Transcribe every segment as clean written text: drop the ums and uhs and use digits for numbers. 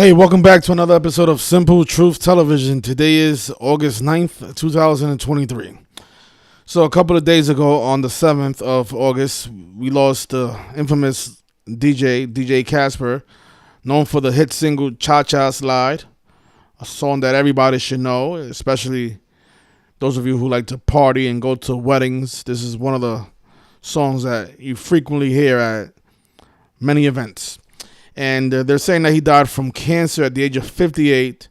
Hey, welcome back to another episode of Simple Truth Television. Today is August 9th, 2023. So a couple of days ago, on the 7th of August, we lost the infamous DJ Casper, known for the hit single Cha-Cha Slide, a song that everybody should know, especially those of you who like to party and go to weddings. This is one of the songs that you frequently hear at many events. And they're saying that he died from cancer at the age of 58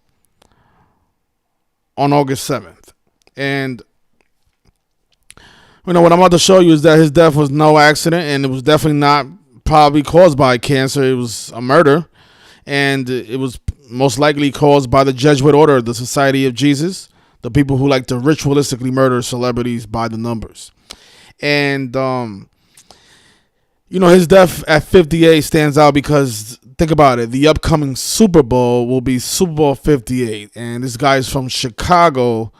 on August 7th. And, what I'm about to show you is that his death was no accident, and it was definitely not probably caused by cancer. It was a murder, and it was most likely caused by the Jesuit Order, the Society of Jesus, the people who like to ritualistically murder celebrities by the numbers. And, his death at 58 stands out because, think about it, the upcoming Super Bowl will be Super Bowl 58. And this guy is from Chicago.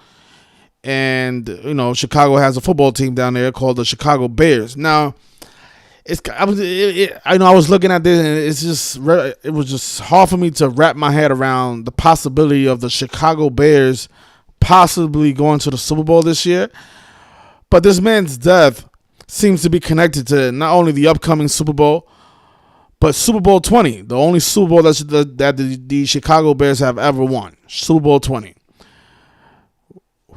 And, Chicago has a football team down there called the Chicago Bears. Now, I was looking at this, and it was just hard for me to wrap my head around the possibility of the Chicago Bears possibly going to the Super Bowl this year. But this man's death seems to be connected to not only the upcoming Super Bowl, but Super Bowl 20, the only Super Bowl that the Chicago Bears have ever won. Super Bowl 20,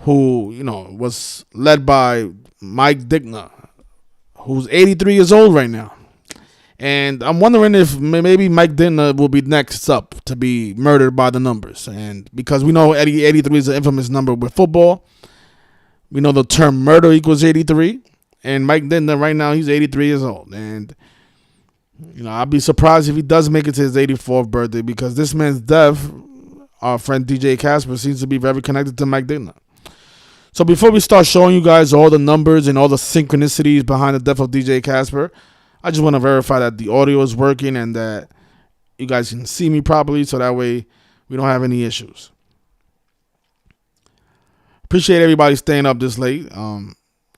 who, was led by Mike Dickner, who's 83 years old right now. And I'm wondering if maybe Mike Dickner will be next up to be murdered by the numbers. And because we know 83 is an infamous number with football, we know the term murder equals 83. And Mike Dickner right now, he's 83 years old. And, I'd be surprised if he does make it to his 84th birthday, because this man's death, our friend DJ Casper, seems to be very connected to Mike Dickner. So before we start showing you guys all the numbers and all the synchronicities behind the death of DJ Casper, I just want to verify that the audio is working and that you guys can see me properly, so that way we don't have any issues. Appreciate everybody staying up this late.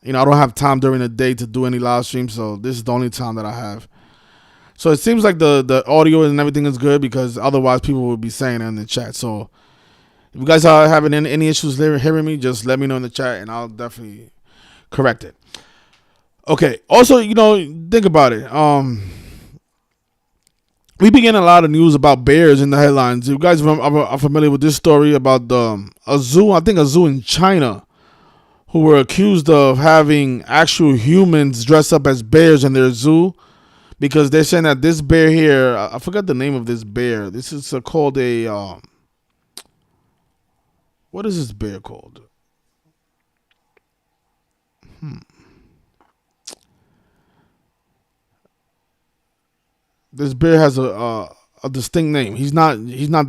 I don't have time during the day to do any live streams, so this is the only time that I have. So it seems like the audio and everything is good, because otherwise people would be saying it in the chat. So if you guys are having any issues hearing me, just let me know in the chat and I'll definitely correct it. Okay. Also, think about it. We be getting a lot of news about bears in the headlines. You guys are familiar with this story about a zoo in China, who were accused of having actual humans dress up as bears in their zoo, because they're saying that this bear here, I forgot the name of this bear. This is called a, what is this bear called? This bear has a distinct name. He's not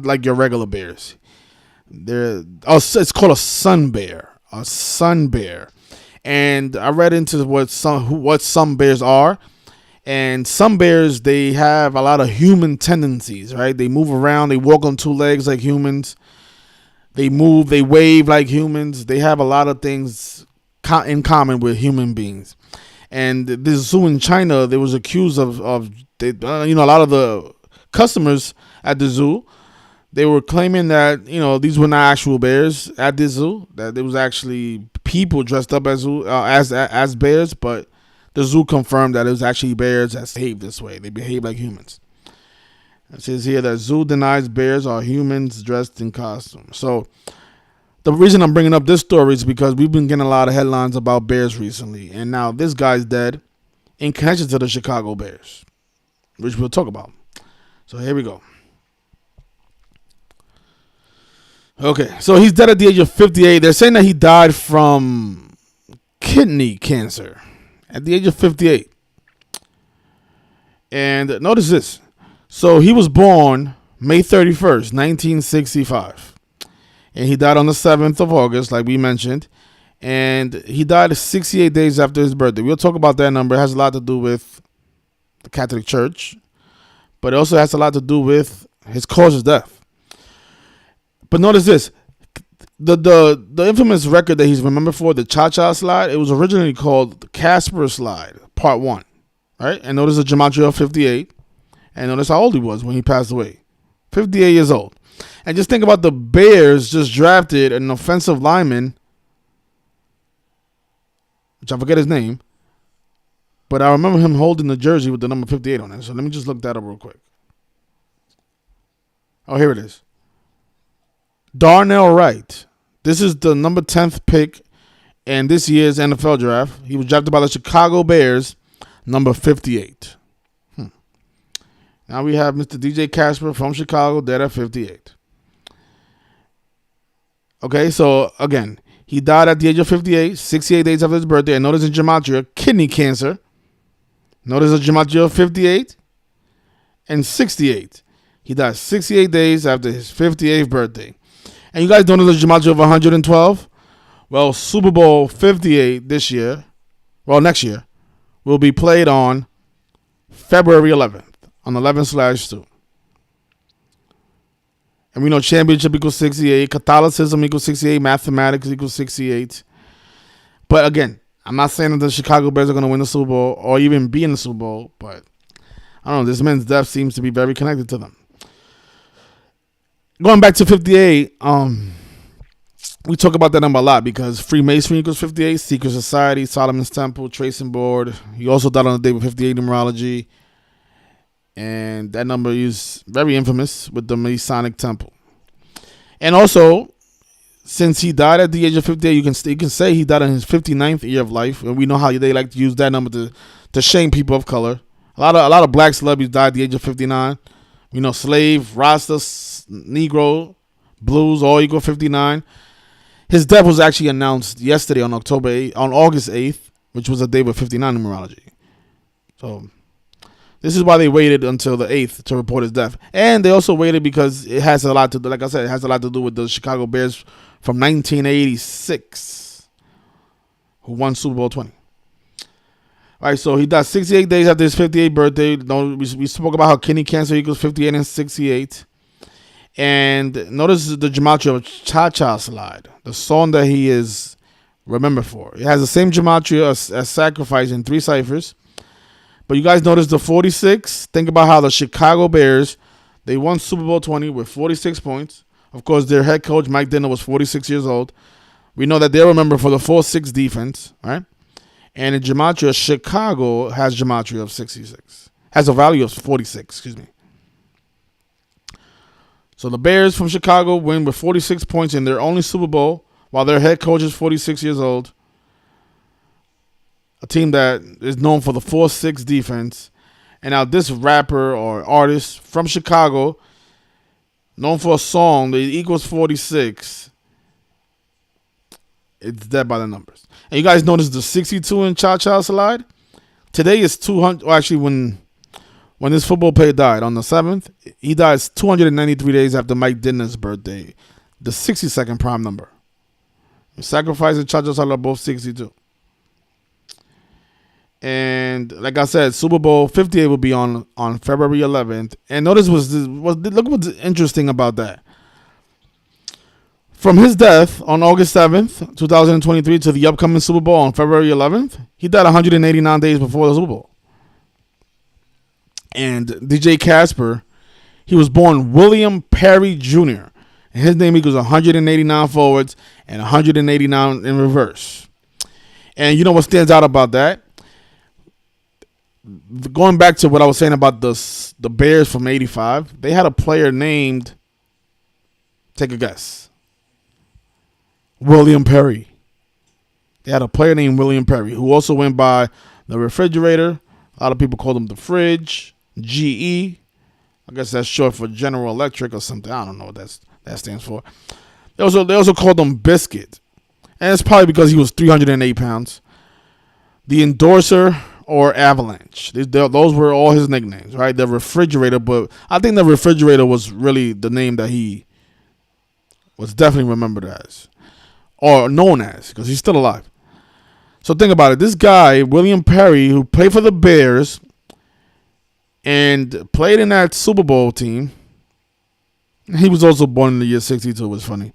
like your regular bears. It's called a sun bear. A sun bear. And I read into what some bears are, and some bears, they have a lot of human tendencies, right? They move around, they walk on two legs like humans, they move, they wave like humans. They have a lot of things in common with human beings. And this zoo in China, they was accused of a lot of the customers at the zoo, they were claiming that, these were not actual bears at the zoo, that there was actually people dressed up as bears, but the zoo confirmed that it was actually bears that behave this way. They behave like humans. It says here that zoo denies bears are humans dressed in costumes. So the reason I'm bringing up this story is because we've been getting a lot of headlines about bears recently, and now this guy's dead in connection to the Chicago Bears, which we'll talk about. So here we go. Okay, so he's dead at the age of 58. They're saying that he died from kidney cancer at the age of 58. And notice this. So he was born May 31st, 1965. And he died on the 7th of August, like we mentioned. And he died 68 days after his birthday. We'll talk about that number. It has a lot to do with the Catholic Church, but it also has a lot to do with his cause of death. But notice this, the infamous record that he's remembered for, the Cha-Cha Slide, it was originally called the Casper Slide, Part 1, right? And notice the gematria of 58, and notice how old he was when he passed away, 58 years old. And just think about the Bears just drafted an offensive lineman, which I forget his name, but I remember him holding the jersey with the number 58 on it. So let me just look that up real quick. Oh, here it is. Darnell Wright. This is the number 10th pick in this year's NFL draft. He was drafted by the Chicago Bears, number 58. Now we have Mr. DJ Casper from Chicago, dead at 58. Okay, so again, he died at the age of 58, 68 days after his birthday. And notice in gematria, kidney cancer. Notice a gematria of 58 and 68. He died 68 days after his 58th birthday. And you guys notice a gematria of 112? Well, Super Bowl 58 this year, well, next year, will be played on February 11th, on 11/2. And we know championship equals 68, Catholicism equals 68, mathematics equals 68. But again, I'm not saying that the Chicago Bears are going to win the Super Bowl or even be in the Super Bowl, but I don't know, this man's death seems to be very connected to them. Going back to 58, we talk about that number a lot because Freemasonry equals 58, Secret Society, Solomon's Temple, Tracing Board. He also died on the day with 58 numerology. And that number is very infamous with the Masonic Temple. And also, since he died at the age of 58, you can say he died in his 59th year of life. And we know how they like to use that number to shame people of color. A lot of black celebrities died at the age of 59. We know slave, Rasta, Negro, Blues, all equal 59. His death was actually announced yesterday on August 8th, which was a day with 59 numerology. So this is why they waited until the 8th to report his death. And they also waited because it has a lot to do, like I said, it has a lot to do with the Chicago Bears from 1986, who won Super Bowl 20. All right, so he died 68 days after his 58th birthday. We spoke about how kidney cancer equals 58 and 68. And notice the gematria of Cha-Cha Slide, the song that he is remembered for. It has the same gematria as Sacrifice in 3 ciphers. But you guys notice the 46. Think about how the Chicago Bears, they won Super Bowl 20 with 46 points. Of course, their head coach, Mike Dinner, was 46 years old. We know that they're remembered for the 4-6 defense, right? And in gematria, Chicago has gematria of 66. Has a value of 46, excuse me. So the Bears from Chicago win with 46 points in their only Super Bowl, while their head coach is 46 years old. A team that is known for the 4-6 defense. And now this rapper or artist from Chicago, known for a song that equals 46, it's dead by the numbers. And you guys notice the 62 in Cha-Cha Slide? Today is 200, or actually when this football player died on the 7th, he died 293 days after Mike Dinner's birthday, the 62nd prime number. Sacrifice and Cha-Cha Slide are both 62. And like I said, Super Bowl 58 will be on February 11th. And notice look what's interesting about that. From his death on August 7th, 2023 to the upcoming Super Bowl on February 11th, he died 189 days before the Super Bowl. And DJ Casper, he was born William Perry Jr. And his name equals 189 forwards and 189 in reverse. And you know what stands out about that? Going back to what I was saying about the Bears from 85, they had a player named, take a guess, William Perry. They had a player named William Perry who also went by the refrigerator. A lot of people called him the fridge. GE. I guess that's short for General Electric or something. I don't know what that stands for. They also called him Biscuit. And it's probably because he was 308 pounds. The Endorser or Avalanche. Those were all his nicknames, right? The refrigerator, but I think the refrigerator was really the name that he was definitely remembered as. Or known as, because he's still alive. So think about it. This guy, William Perry, who played for the Bears and played in that Super Bowl team. He was also born in the year 62, which is funny.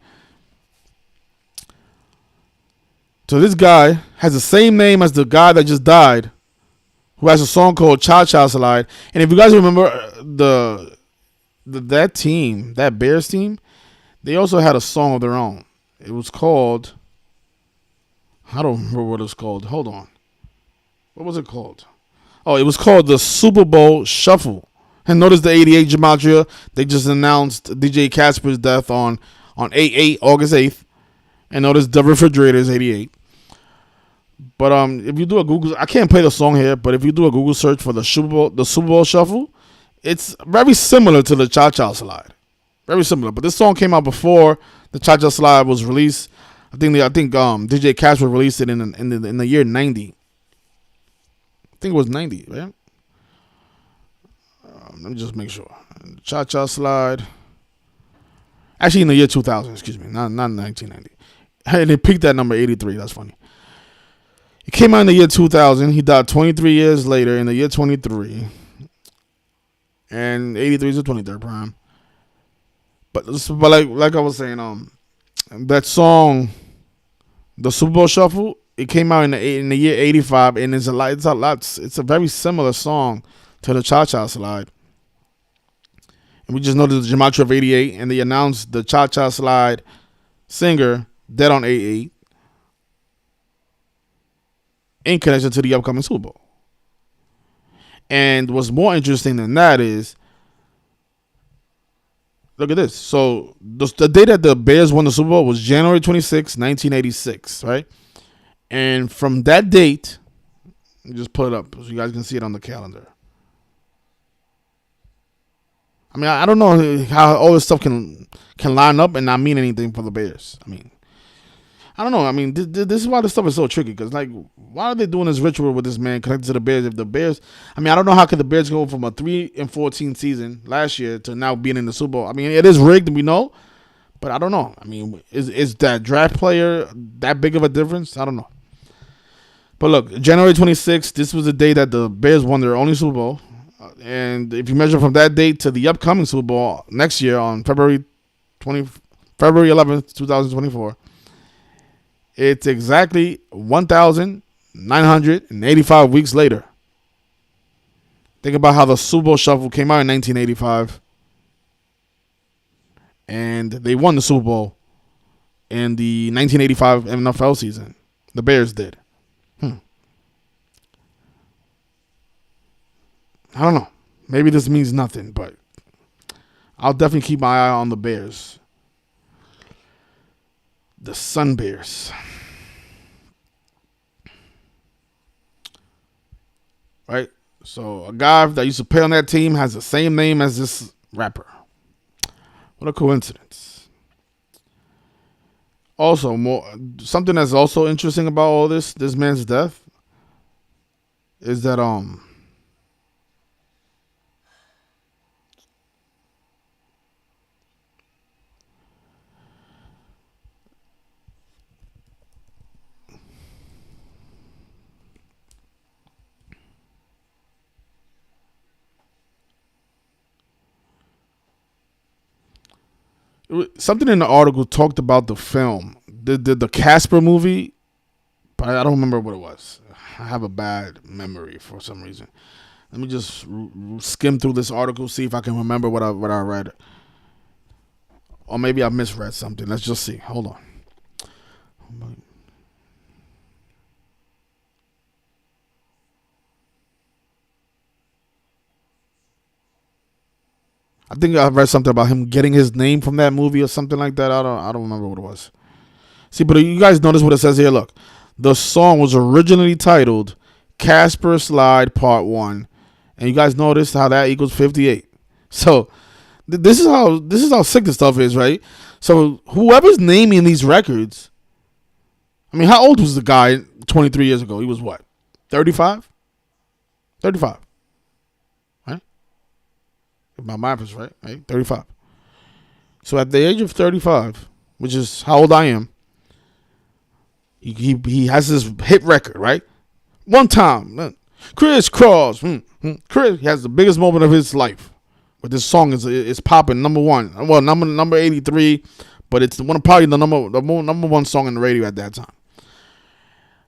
So this guy has the same name as the guy that just died, who has a song called Cha-Cha Slide. And if you guys remember the that team, that Bears team, they also had a song of their own. It was called, I don't remember what it's called. Hold on. What was it called? Oh, it was called the Super Bowl Shuffle. And notice the 88 gematria. They just announced DJ Casper's death on 8/8, August 8th. And notice the refrigerator is 88. But if you do a Google, I can't play the song here, but if you do a Google search for the Super Bowl Shuffle, it's very similar to the Cha Cha Slide. Very similar. But this song came out before the Cha Cha Slide was released. I think DJ Casper released it in the year 90. I think it was 90, right? Let me just make sure. Cha Cha Slide. Actually, in the year 2000, excuse me, not 1990. And it peaked at number 83. That's funny. It came out in the year 2000. He died 23 years later in the year 23. And 83 is the 23rd prime. But like I was saying, that song, the Super Bowl Shuffle, it came out in the year 85, and it's a very similar song to the Cha Cha Slide. And we just noticed the gematria of 88, and they announced the Cha Cha Slide singer dead on 8/8 in connection to the upcoming Super Bowl. And what's more interesting than that is, look at this. So the day that the Bears won the Super Bowl was January 26, 1986, right? And from that date, just put it up so you guys can see it on the calendar. I mean, I don't know how all this stuff can line up and not mean anything for the Bears. I mean, I don't know. I mean, this is why this stuff is so tricky. Because, like, why are they doing this ritual with this man connected to the Bears? If the Bears, I mean, I don't know how could the Bears go from a 3-14 season last year to now being in the Super Bowl. I mean, it is rigged, we know. But I don't know. I mean, is that draft player that big of a difference? I don't know. But look, January 26th, this was the day that the Bears won their only Super Bowl. And if you measure from that date to the upcoming Super Bowl next year on February 11th, 2024, it's exactly 1,985 weeks later. Think about how the Super Bowl Shuffle came out in 1985. And they won the Super Bowl in the 1985 NFL season. The Bears did. I don't know. Maybe this means nothing, but I'll definitely keep my eye on the Bears. The Sun Bears. Right? So a guy that used to play on that team has the same name as this rapper. What a coincidence. Also, something that's also interesting about all this man's death is that something in the article talked about the film, the Casper movie, but I don't remember what it was. I have a bad memory for some reason. Let me just skim through this article, see if I can remember what I read, or maybe I misread something. Let's just see. Hold on. I think I read something about him getting his name from that movie or something like that. I don't remember what it was. See, but you guys notice what it says here. Look, the song was originally titled Casper Slide Part 1. And you guys notice how that equals 58. So this is how sick this stuff is, right? So whoever's naming these records, I mean, how old was the guy 23 years ago? He was what? 35? 35. Right? If my math is right? 35. So at the age of 35, which is how old I am, he has this hit record, right? One time, crisscross. Chris, he has the biggest moment of his life. But this song is popping number one. Well, number 83, but it's probably the number one song on the radio at that time.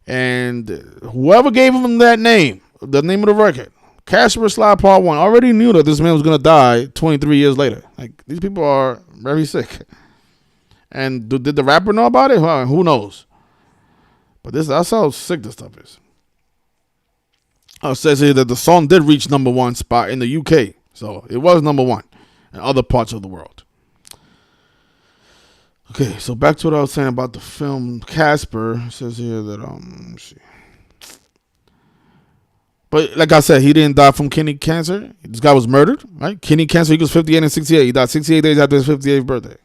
And whoever gave him that name, the name of the record, Casper Slide Part 1 already knew that this man was going to die 23 years later. Like, these people are very sick. And did the rapper know about it? Well, who knows? But that's how sick this stuff is. It says here that the song did reach #1 spot in the UK. So it was #1 in other parts of the world. Okay, so back to what I was saying about the film Casper. It says here that, let me see. But like I said, he didn't die from kidney cancer. This guy was murdered, right? Kidney cancer equals 58 and 68. He died 68 days after his 58th birthday.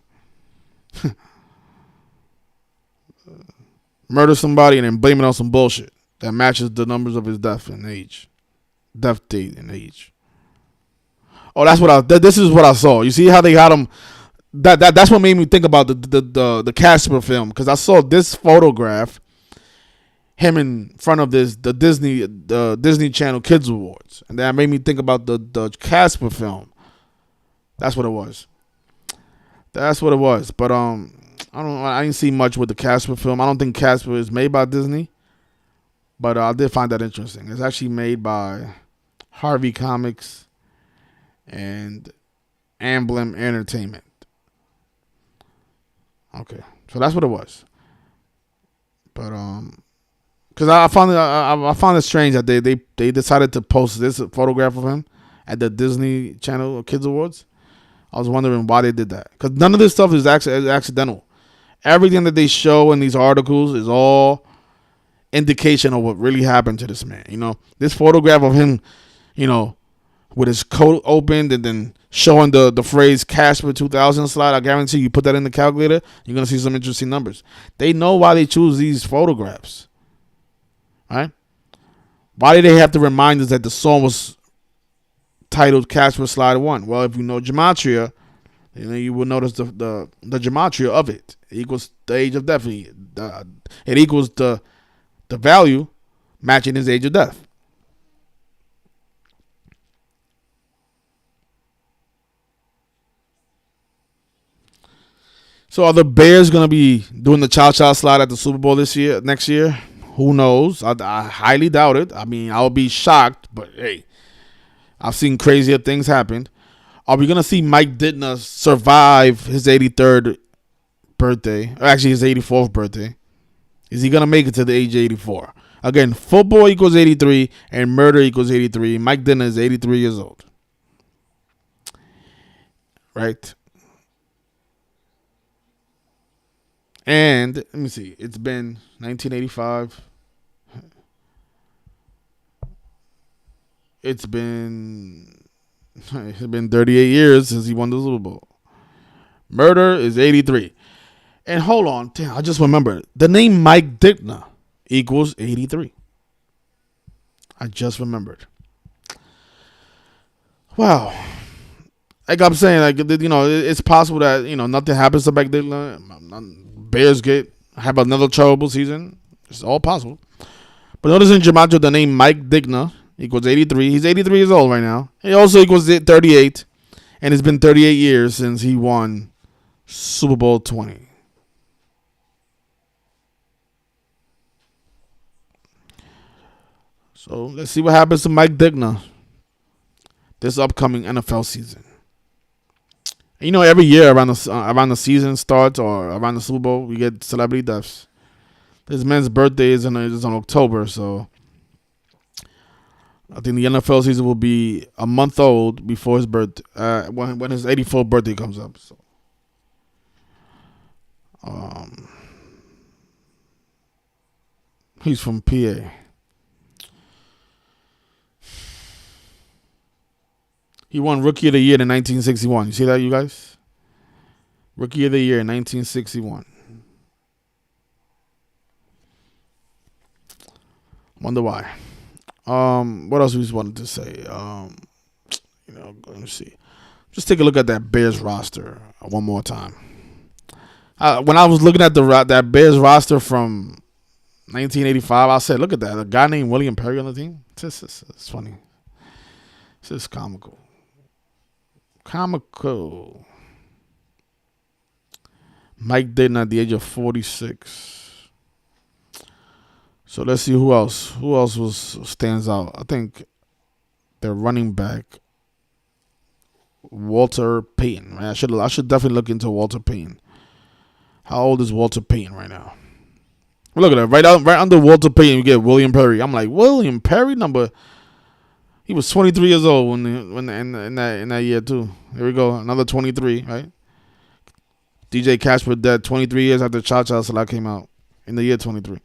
Murder somebody and then blame it on some bullshit that matches the numbers of his death and age. Death date and age. Oh, this is what I saw. You see how they had him. That's what made me think about the Casper film, because I saw this photograph, him in front of the Disney Channel Kids Awards, and that made me think about the Casper film. That's what it was. But I didn't see much with the Casper film. I don't think Casper is made by Disney, but I did find that interesting. It's actually made by Harvey Comics and Amblin Entertainment. Okay, so that's what it was. But because I found it strange that they decided to post this photograph of him at the Disney Channel Kids Awards. I was wondering why they did that, because none of this stuff is accidental. Everything that they show in these articles is all indication of what really happened to this man. You know, this photograph of him, you know, with his coat opened and then showing the phrase Casper 2000 slide. I guarantee you put that in the calculator, you're going to see some interesting numbers. They know why they choose these photographs. Right? Why did they have to remind us that the song was titled Casper Slide 1? Well, if you know gematria, you will notice the gematria of it. It equals the age of death. It equals the value matching his age of death. So are the Bears going to be doing the cha-cha slide at the Super Bowl next year? Who knows? I highly doubt it. I mean, I'll be shocked, but hey, I've seen crazier things happen. Are we going to see Mike Dittner survive his 83rd birthday? Or actually, his 84th birthday. Is he going to make it to the age of 84? Again, football equals 83 and murder equals 83. Mike Dittner is 83 years old. Right? And let me see. It's been 1985. It's been 38 years since he won the Super Bowl. Murder is 83. And hold on, damn, I just remembered. The name Mike Dittner equals 83. I just remembered. Wow. Like I'm saying, like, you know, it's possible that, you know, nothing happens to Mike Dittner. Bears have another terrible season. It's all possible. But notice in gematria, the name Mike Dittner equals 83. He's 83 years old right now. He also equals 38. And it's been 38 years since he won Super Bowl 20. So let's see what happens to Mike Dittner this upcoming NFL season. You know, every year around the season starts or around the Super Bowl, we get celebrity deaths. This man's birthday is on October, so I think the NFL season will be a month old before his birthday, when his 84th birthday comes up. So, he's from PA. He won Rookie of the Year in 1961. You see that, you guys? Rookie of the Year in 1961. Wonder why. What else we just wanted to say? You know, let me see. Just take a look at that Bears roster one more time. When I was looking at that Bears roster from 1985, I said, "Look at that! A guy named William Perry on the team. It's funny. It's just comical." Mike Dittner at the age of 46. So let's see who else. Who else stands out? I think their running back, Walter Payton. Man, I should definitely look into Walter Payton. How old is Walter Payton right now? Look at that. Right under Walter Payton, you get William Perry. I'm like, William Perry number. He was 23 years old in that year too. Here we go, another 23, right? DJ Casper dead 23 years after Cha Cha Slide came out in the year 23.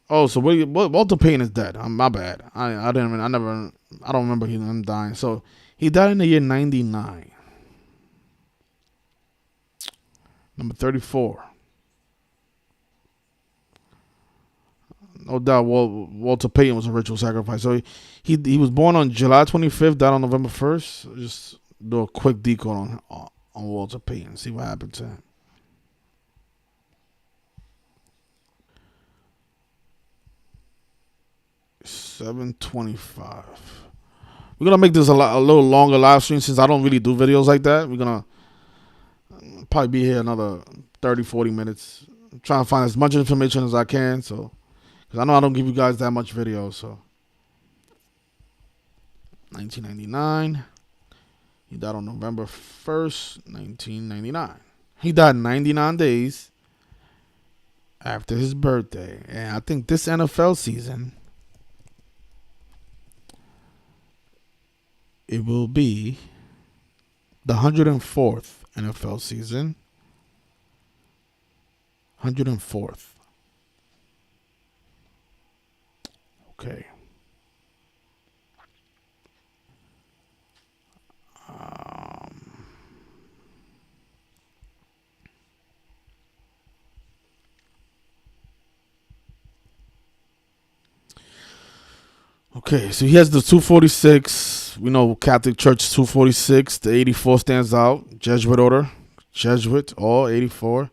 Oh, so Walter Payton is dead. My bad. I don't remember him dying. So he died in the year 99. Number 34. No doubt, Walter Payton was a ritual sacrifice. So he was born on July 25th, died on November 1st. Just do a quick decode on Walter Payton, see what happened to him. $7.25. We're gonna make this a little longer live stream since I don't really do videos like that. We're gonna probably be here another 30, 40 minutes. I'm trying to find as much information as I can, so because I know I don't give you guys that much video. So 1999. He died on November 1st, 1999. He died 99 days after his birthday. And I think this NFL season, it will be the 104th NFL season. 104th. Okay. Okay, so he has the 246. We know Catholic Church 246. The 84 stands out. Jesuit order. Jesuit, all 84.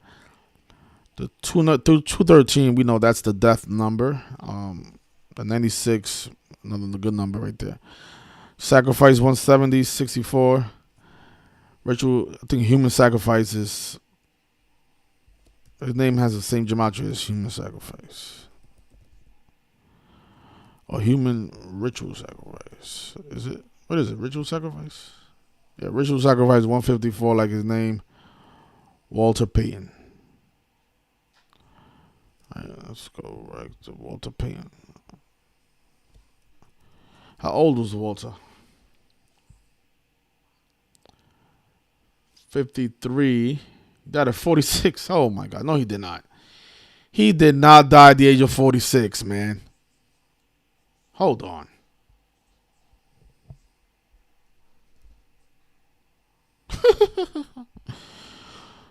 The 213, we know that's the death number. The 96, another good number right there. Sacrifice 170, 64. Ritual, I think human sacrifices. His name has the same gematria as human sacrifice. Or human ritual sacrifice. Is it? What is it? Ritual sacrifice? Yeah, ritual sacrifice 154, like his name. Walter Payton. All right, let's go right to Walter Payton. How old was Walter? 53. He died at 46. Oh my God. No, he did not. He did not die at the age of 46, man. Hold on.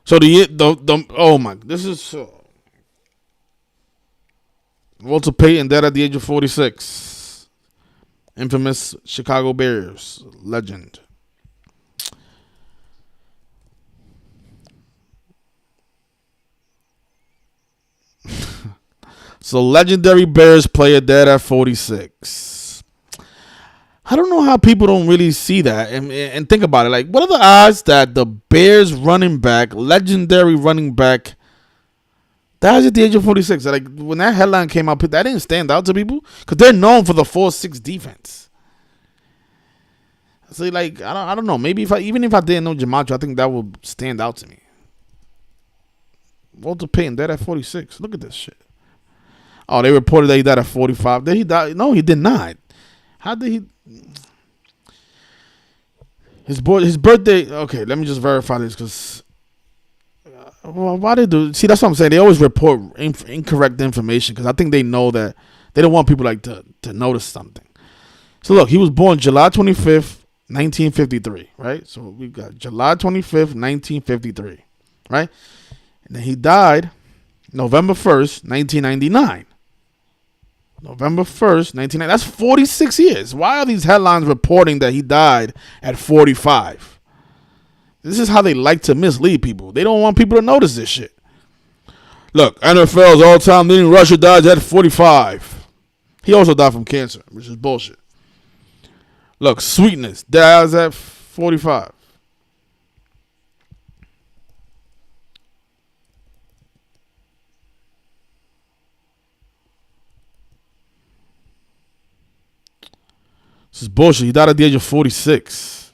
So the oh my, this is Walter Payton dead at the age of 46. Infamous Chicago Bears legend. So legendary Bears player dead at 46. I don't know how people don't really see that and think about it. Like, what are the odds that the Bears running back, legendary running back, dies at the age of 46? Like, when that headline came out, that didn't stand out to people because they're known for the 4-6 defense. So, like, I don't know. Maybe even if I didn't know Gematria, I think that would stand out to me. Walter Payton dead at 46. Look at this shit. Oh, they reported that he died at 45. Did he die? No, he did not. How did he? His birthday. Okay, let me just verify this because why they do? See, that's what I'm saying. They always report incorrect information because I think they know that they don't want people like to notice something. So look, he was born July 25th, 1953. Right. So we got July 25th, 1953. Right, and then he died November 1st, 1999. November 1st, 1990. That's 46 years. Why are these headlines reporting that he died at 45? This is how they like to mislead people. They don't want people to notice this shit. Look, NFL's all-time leading rusher dies at 45. He also died from cancer, which is bullshit. Look, Sweetness dies at 45. This is bullshit. He died at the age of 46.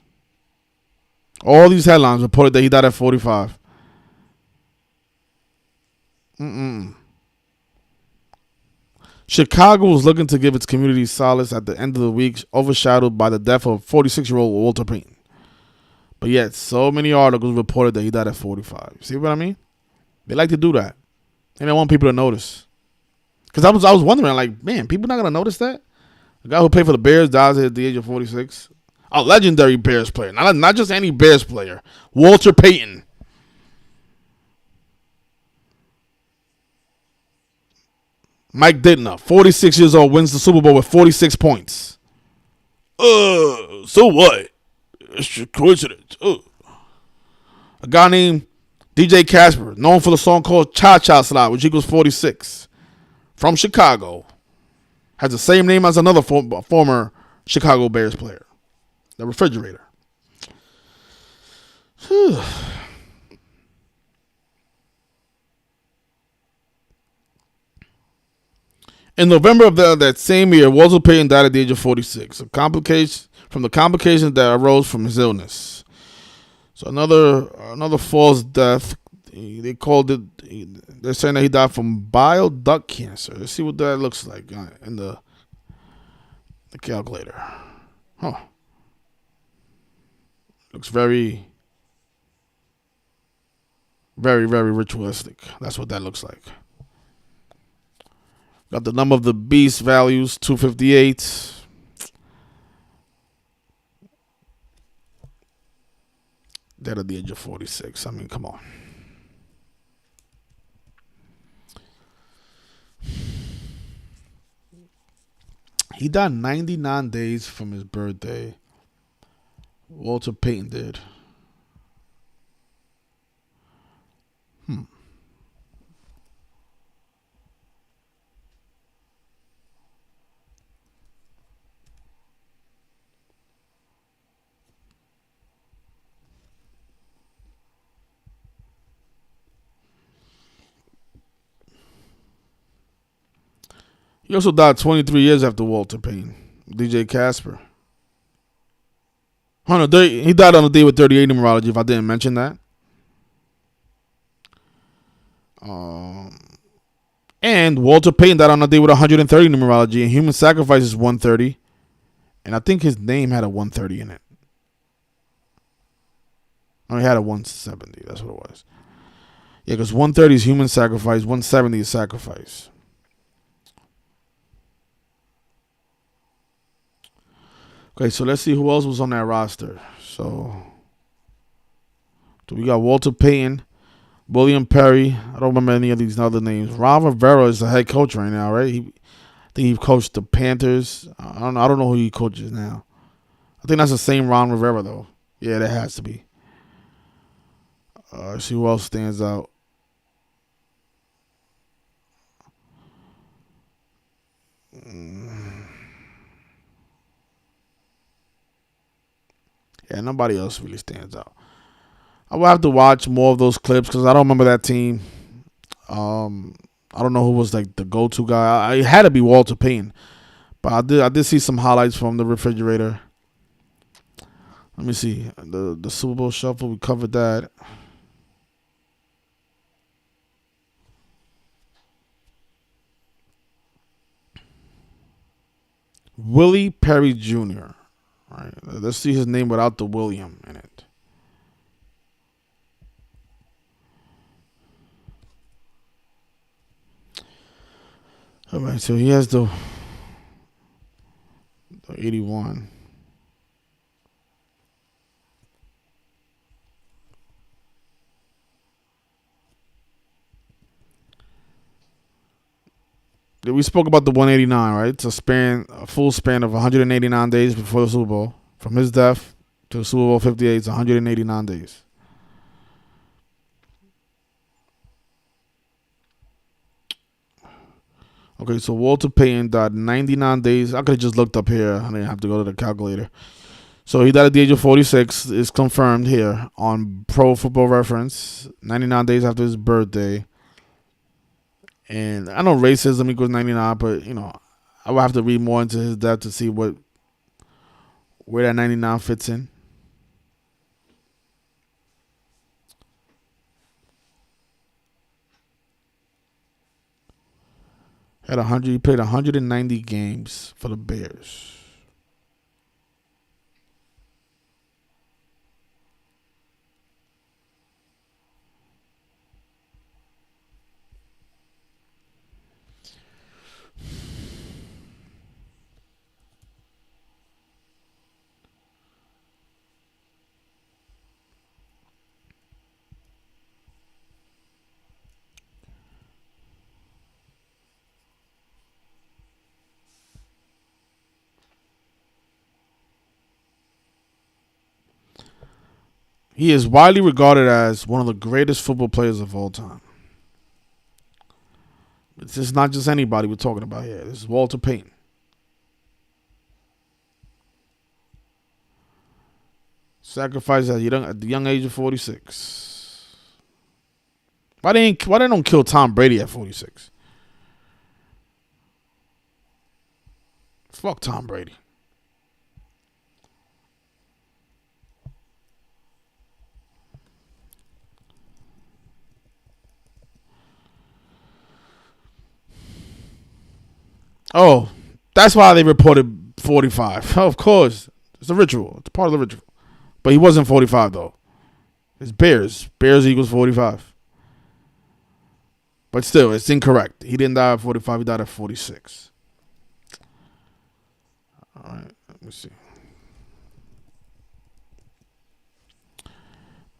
All these headlines reported that he died at 45. Chicago was looking to give its community solace at the end of the week, overshadowed by the death of 46-year-old Walter Payton. But yet, so many articles reported that he died at 45. See what I mean? They like to do that. They don't want people to notice. Because I was wondering, like, man, people not going to notice that? The guy who played for the Bears dies at the age of 46. A legendary Bears player. Not just any Bears player. Walter Payton. Mike Dittner, 46 years old, wins the Super Bowl with 46 points. So what? It's just coincidence. A guy named DJ Casper, known for the song called Cha Cha Slide, which equals 46. From Chicago. Has the same name as another former Chicago Bears player. The Refrigerator. In November of that same year, Walter Payton died at the age of 46. From the complications that arose from his illness. So another false death. They called it. They're saying that he died from bile duct cancer. Let's see what that looks like in the calculator. Huh. Looks very, very, very ritualistic. That's what that looks like. Got the number of the beast values, 258. Dead at the age of 46. I mean, come on. He died 99 days from his birthday. Walter Payton did. He also died 23 years after Walter Payton. DJ Casper. Oh, no, he died on a day with 38 numerology, if I didn't mention that. And Walter Payton died on a day with 130 numerology, and Human Sacrifice is 130. And I think his name had a 130 in it. No, he had a 170. That's what it was. Yeah, because 130 is Human Sacrifice, 170 is Sacrifice. Okay, so let's see who else was on that roster. So we got Walter Payton, William Perry. I don't remember any of these other names. Ron Rivera is the head coach right now, right? I think he coached the Panthers. I don't know who he coaches now. I think that's the same Ron Rivera though. Yeah, that has to be. Let's see who else stands out. Yeah, nobody else really stands out. I will have to watch more of those clips because I don't remember that team. I don't know who was like the go-to guy. It had to be Walter Payton, but I did see some highlights from the Refrigerator. Let me see the Super Bowl Shuffle. We covered that. Willie Perry Jr. All right, let's see his name without the William in it. All right, so he has the 81. We spoke about the 189, right? It's a full span of 189 days before the Super Bowl. From his death to the Super Bowl 58, it's 189 days. Okay, so Walter Payton died 99 days. I could have just looked up here. I didn't have to go to the calculator. So he died at the age of 46. It's confirmed here on Pro Football Reference. 99 days after his birthday. And I know racism equals 99, but, I would have to read more into his death to see what where that 99 fits in. He played 190 games for the Bears. He is widely regarded as one of the greatest football players of all time. This is not just anybody we're talking about here. This is Walter Payton. Sacrificed at the young age of 46. Why they don't kill Tom Brady at 46? Fuck Tom Brady. Oh, that's why they reported 45. Of course. It's a ritual. It's part of the ritual. But he wasn't 45, though. It's Bears. Bears equals 45. But still, it's incorrect. He didn't die at 45. He died at 46. All right. Let me see.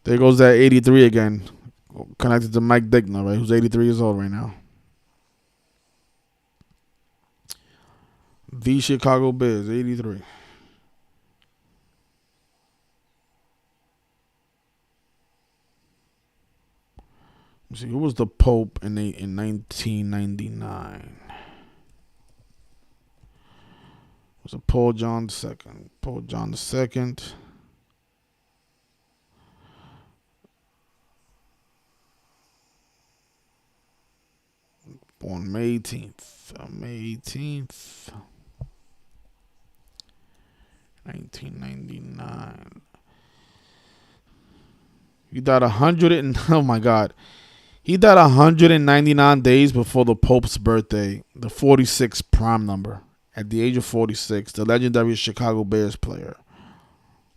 There goes that 83 again. Connected to Mike Digner, right? Who's 83 years old right now. The Chicago Bears, 83. Let's see, who was the Pope in 1999? Was it Paul John II? Paul John II. Born May 18th. May 18th. 1999. He died 100 and oh my God. He died 199 days before the Pope's birthday, the 46 prime number. At the age of 46, the legendary Chicago Bears player,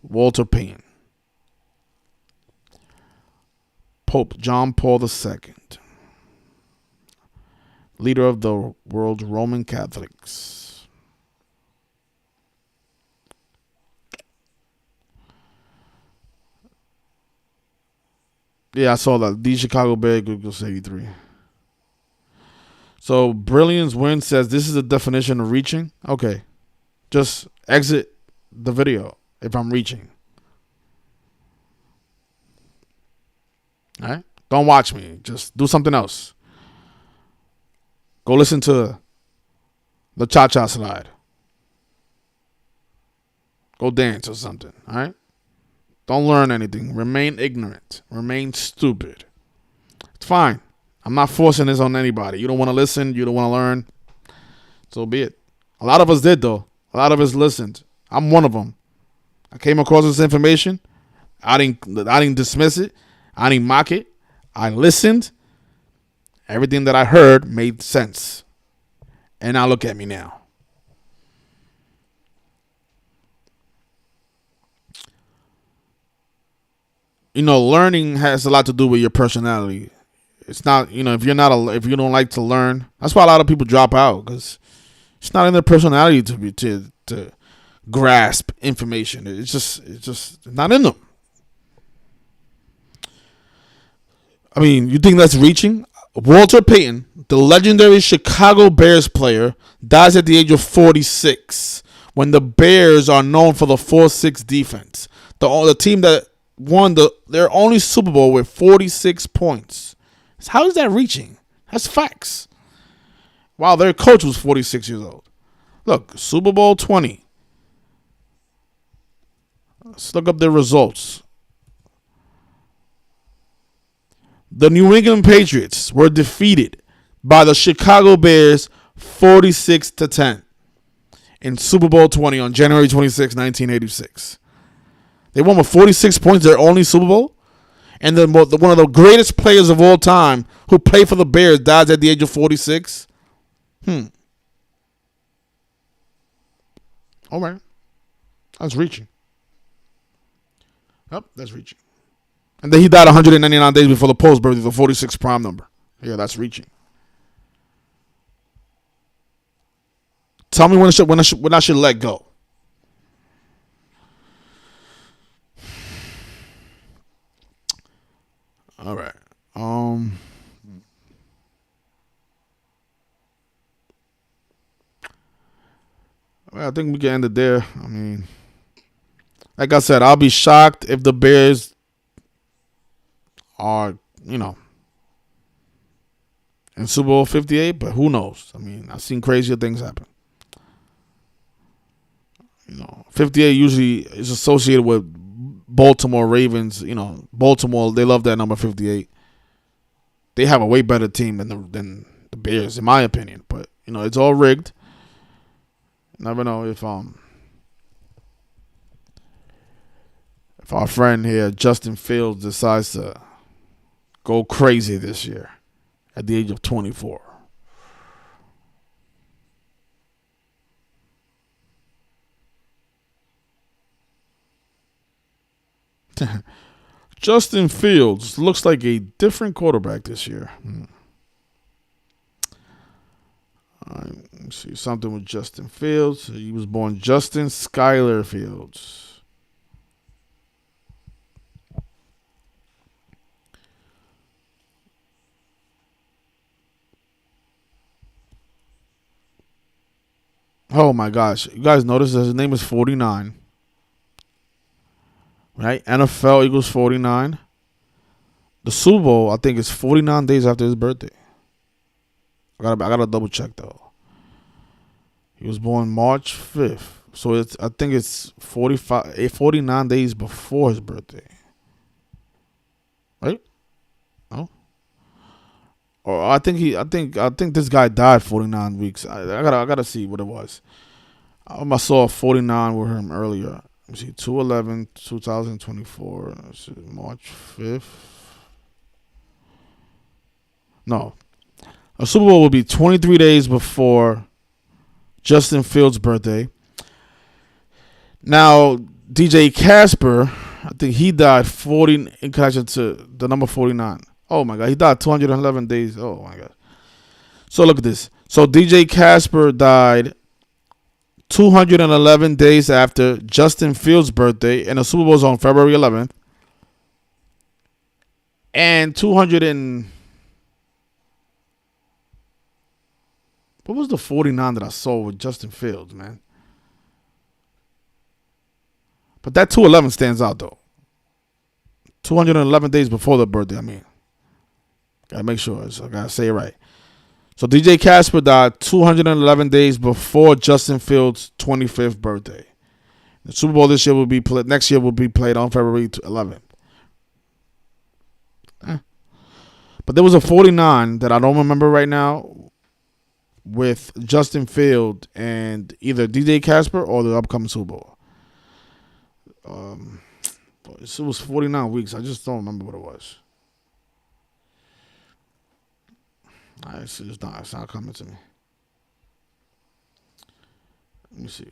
Walter Payton. Pope John Paul II, leader of the world's Roman Catholics. Yeah, I saw that. The Chicago Bears equals 83. So, Brilliance Win says this is the definition of reaching. Okay. Just exit the video if I'm reaching. All right? Don't watch me. Just do something else. Go listen to the cha-cha slide. Go dance or something. All right? Don't learn anything. Remain ignorant. Remain stupid. It's fine. I'm not forcing this on anybody. You don't want to listen. You don't want to learn. So be it. A lot of us did, though. A lot of us listened. I'm one of them. I came across this information. I didn't dismiss it. I didn't mock it. I listened. Everything that I heard made sense. And now look at me now. Learning has a lot to do with your personality. It's not, if you don't like to learn, that's why a lot of people drop out, because it's not in their personality to grasp information. It's just not in them. I mean, you think that's reaching? Walter Payton, the legendary Chicago Bears player, dies at the age of 46 when the Bears are known for the 4-6 defense. The team that won their only Super Bowl with 46 points. How is that reaching? That's facts. Wow, their coach was 46 years old. Look, Super Bowl 20. Let's look up their results. The New England Patriots were defeated by the Chicago Bears 46-10. in Super Bowl 20 on January 26, 1986. They won with 46 points, their only Super Bowl. And then one of the greatest players of all time who played for the Bears dies at the age of 46. All right. That's reaching. Yep, that's reaching. And then he died 199 days before the post birthday, the 46 prime number. Yeah, that's reaching. Tell me when I should let go. All right. I think we can end it there. I mean, like I said, I'll be shocked if the Bears are, in Super Bowl 58, but who knows? I mean, I've seen crazier things happen. 58 usually is associated with Baltimore Ravens. Baltimore, they love that number 58. They have a way better team than the Bears, in my opinion. But, it's all rigged. Never know if our friend here, Justin Fields, decides to go crazy this year at the age of 24. Justin Fields looks like a different quarterback this year. All right, let's see something with Justin Fields. He was born Justin Skyler Fields. Oh my gosh. You guys notice that his name is 49. Right? NFL equals 49. The Super Bowl, I think, is 49 days after his birthday. I gotta double check though. He was born March 5th. So I think it's 49 days before his birthday. Right? No? Or I think this guy died 49 weeks. I gotta see what it was. I saw 49 with him earlier. Let me see, 2/11/2024. March 5th. No. A Super Bowl will be 23 days before Justin Fields' birthday. Now, DJ Casper, I think he died in connection to the number 49. Oh my God, he died 211 days. Oh my God. So look at this. So DJ Casper died 211 days after Justin Fields' birthday, and the Super Bowl was on February 11th. And what was the 49 that I saw with Justin Fields, man? But that 211 stands out, though. 211 days before the birthday, I mean. Gotta make sure. So I gotta say it right. So DJ Casper died 211 days before Justin Fields' 25th birthday. The Super Bowl next year will be played on February 11th. But there was a 49 that I don't remember right now with Justin Fields and either DJ Casper or the upcoming Super Bowl. It was 49 weeks. I just don't remember what it was. It's not coming to me. Let me see.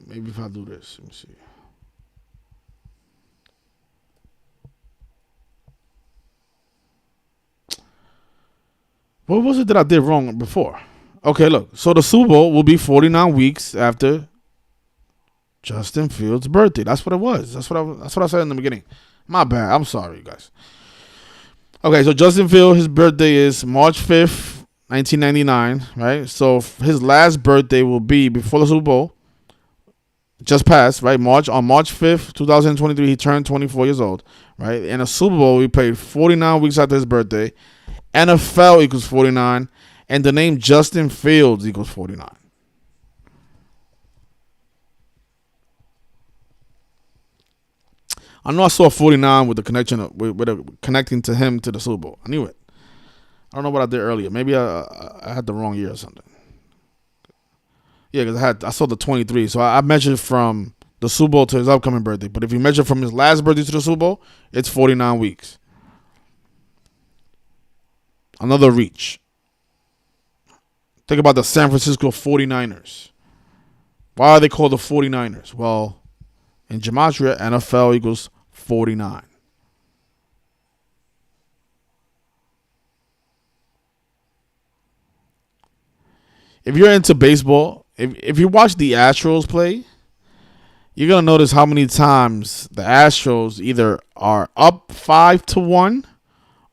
Maybe if I do this. Let me see. What was it that I did wrong before? Okay, look. So the Super Bowl will be 49 weeks after Justin Fields' birthday. That's what it was. That's what I said in the beginning. My bad. I'm sorry, you guys. Okay, so Justin Fields, his birthday is March 5th, 1999, right? So his last birthday will be before the Super Bowl. Just passed, right? On March 5th, 2023, he turned 24 years old, right? In a Super Bowl, we played 49 weeks after his birthday. NFL equals 49, and the name Justin Fields equals 49. I know I saw 49 with the connection with connecting to him to the Super Bowl. I knew it. I don't know what I did earlier. Maybe I had the wrong year or something. Yeah, because I saw the 23. So I measured from the Super Bowl to his upcoming birthday. But if you measure from his last birthday to the Super Bowl, it's 49 weeks. Another reach. Think about the San Francisco 49ers. Why are they called the 49ers? Well, in gematria, NFL equals 49. If you're into baseball, if you watch the Astros play, you're going to notice how many times the Astros either are up 5-1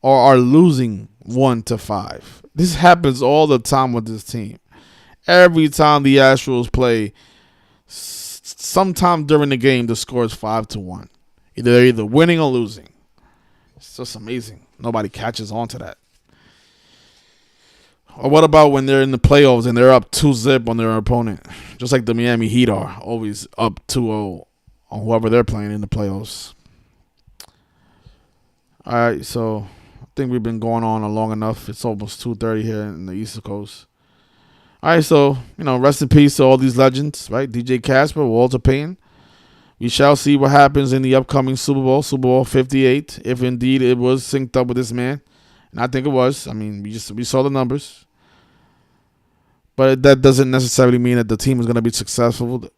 or are losing 1-5. This happens all the time with this team. Every time the Astros play, sometime during the game, the score is 5-1. They're either winning or losing. It's just amazing. Nobody catches on to that. Or what about when they're in the playoffs and they're up 2-0 on their opponent? Just like the Miami Heat are always up 2-0 on whoever they're playing in the playoffs. All right, so I think we've been going on long enough. It's almost 2:30 here in the East Coast. All right, so, rest in peace to all these legends, right? DJ Casper, Walter Payton. We shall see what happens in the upcoming Super Bowl 58, if indeed it was synced up with this man. And I think it was. I mean, we saw the numbers. But that doesn't necessarily mean that the team is going to be successful.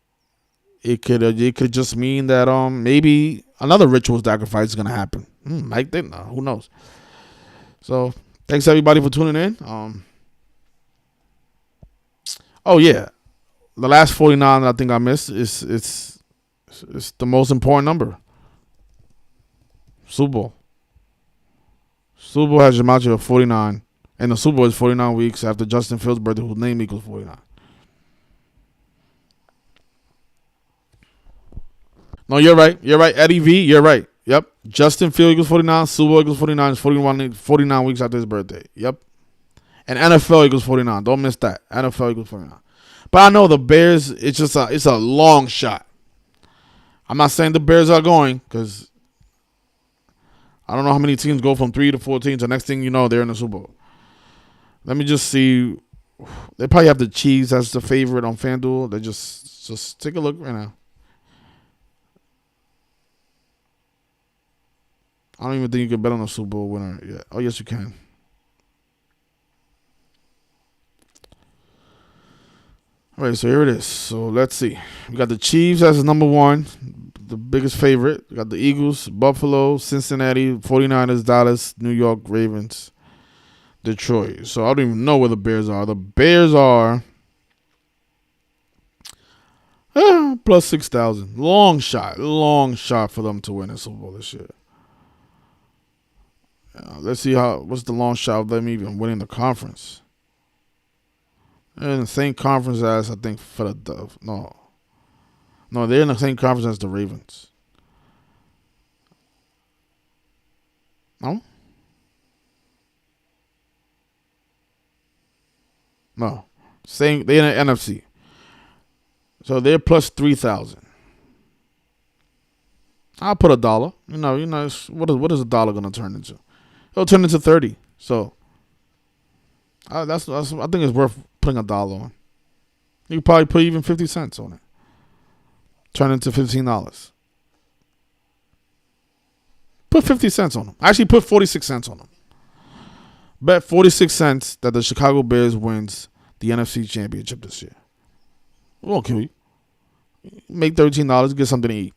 It could just mean that maybe another ritual sacrifice is going to happen. Mike didn't know. Who knows? So thanks everybody for tuning in. Oh yeah, the last 49 that I think I missed is it's the most important number. Super Bowl. Super Bowl has gematria of 49. And the Super Bowl is 49 weeks after Justin Fields' birthday, whose name equals 49. No, you're right. You're right. Eddie V, you're right. Yep. Justin Fields equals 49. Super Bowl equals 49. It's 49 weeks after his birthday. Yep. And NFL equals 49. Don't miss that. NFL equals 49. But I know the Bears, it's a long shot. I'm not saying the Bears are going because I don't know how many teams go from 3 to 4 teams. The next thing you know, they're in the Super Bowl. Let me just see. They probably have the Chiefs as the favorite on FanDuel. They just take a look right now. I don't even think you can bet on a Super Bowl winner yet. Oh, yes, you can. All right, so here it is. So let's see. We got the Chiefs as number one, the biggest favorite. We got the Eagles, Buffalo, Cincinnati, 49ers, Dallas, New York, Ravens, Detroit. So I don't even know where the Bears are. The Bears are plus 6,000. Long shot for them to win the Super Bowl this year. Let's see what's the long shot of them even winning the conference. They're in the same conference as, I think, for the no, they're in the same conference as the Ravens. No. No. Same. They're in the NFC. So they're plus 3,000. I'll put $1. What is $1 gonna turn into? It'll turn into 30. So that's I think it's worth putting $1 on. You could probably put even 50 cents on it. Turn into $15. Put 50 cents on them. Actually, put 46 cents on them. Bet 46 cents that the Chicago Bears wins the NFC Championship this year. It won't kill you. Make $13, get something to eat.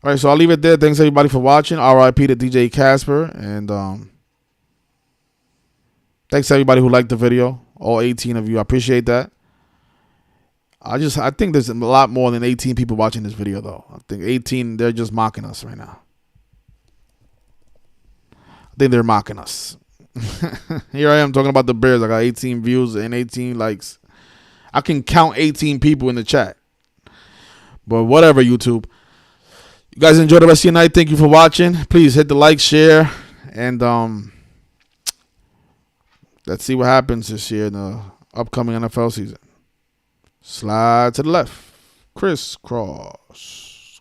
All right, so I'll leave it there. Thanks everybody for watching. R.I.P. to DJ Casper, and thanks everybody who liked the video. All 18 of you, I appreciate that. I think there's a lot more than 18 people watching this video, though. I think 18, they're just mocking us right now. I think they're mocking us. Here I am talking about the Bears. I got 18 views and 18 likes. I can count 18 people in the chat. But whatever, YouTube. You guys enjoy the rest of your night. Thank you for watching. Please hit the like, share, and let's see what happens this year in the upcoming NFL season. Slide to the left. Crisscross.